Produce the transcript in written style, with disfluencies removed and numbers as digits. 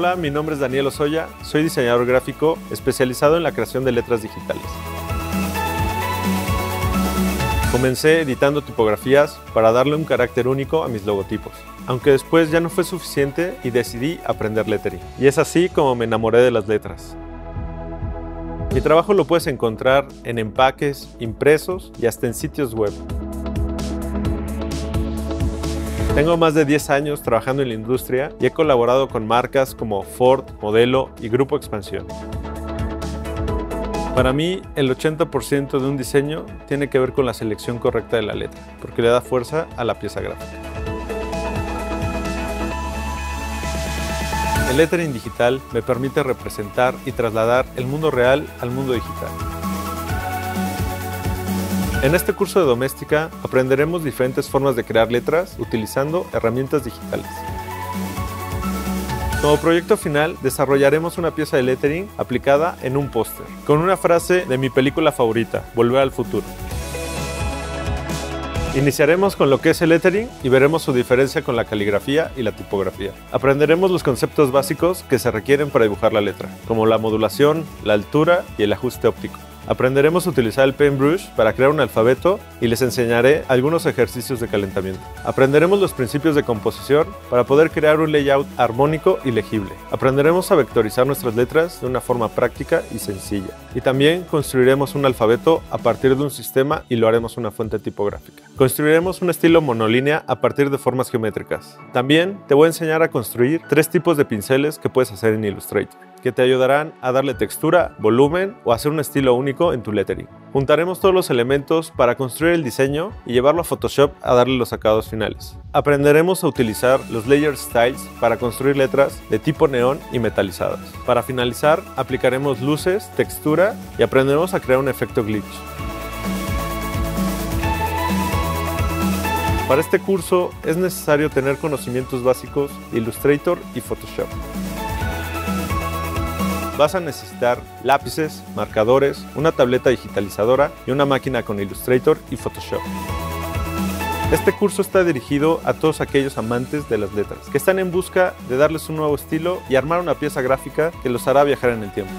Hola, mi nombre es Daniel Ozoya, soy diseñador gráfico especializado en la creación de letras digitales. Comencé editando tipografías para darle un carácter único a mis logotipos, aunque después ya no fue suficiente y decidí aprender lettering. Y es así como me enamoré de las letras. Mi trabajo lo puedes encontrar en empaques, impresos y hasta en sitios web. Tengo más de 10 años trabajando en la industria y he colaborado con marcas como Ford, Modelo y Grupo Expansión. Para mí, el 80% de un diseño tiene que ver con la selección correcta de la letra, porque le da fuerza a la pieza gráfica. El lettering digital me permite representar y trasladar el mundo real al mundo digital. En este curso de doméstica aprenderemos diferentes formas de crear letras utilizando herramientas digitales. Como proyecto final, desarrollaremos una pieza de lettering aplicada en un póster, con una frase de mi película favorita, Volver al Futuro. Iniciaremos con lo que es el lettering y veremos su diferencia con la caligrafía y la tipografía. Aprenderemos los conceptos básicos que se requieren para dibujar la letra, como la modulación, la altura y el ajuste óptico. Aprenderemos a utilizar el Paintbrush para crear un alfabeto y les enseñaré algunos ejercicios de calentamiento. Aprenderemos los principios de composición para poder crear un layout armónico y legible. Aprenderemos a vectorizar nuestras letras de una forma práctica y sencilla. Y también construiremos un alfabeto a partir de un sistema y lo haremos una fuente tipográfica. Construiremos un estilo monolínea a partir de formas geométricas. También te voy a enseñar a construir 3 tipos de pinceles que puedes hacer en Illustrator, que te ayudarán a darle textura, volumen o hacer un estilo único en tu lettering. Juntaremos todos los elementos para construir el diseño y llevarlo a Photoshop a darle los acabados finales. Aprenderemos a utilizar los Layer Styles para construir letras de tipo neón y metalizadas. Para finalizar, aplicaremos luces, textura y aprenderemos a crear un efecto glitch. Para este curso es necesario tener conocimientos básicos de Illustrator y Photoshop. Vas a necesitar lápices, marcadores, una tableta digitalizadora y una máquina con Illustrator y Photoshop. Este curso está dirigido a todos aquellos amantes de las letras, que están en busca de darles un nuevo estilo y armar una pieza gráfica que los hará viajar en el tiempo.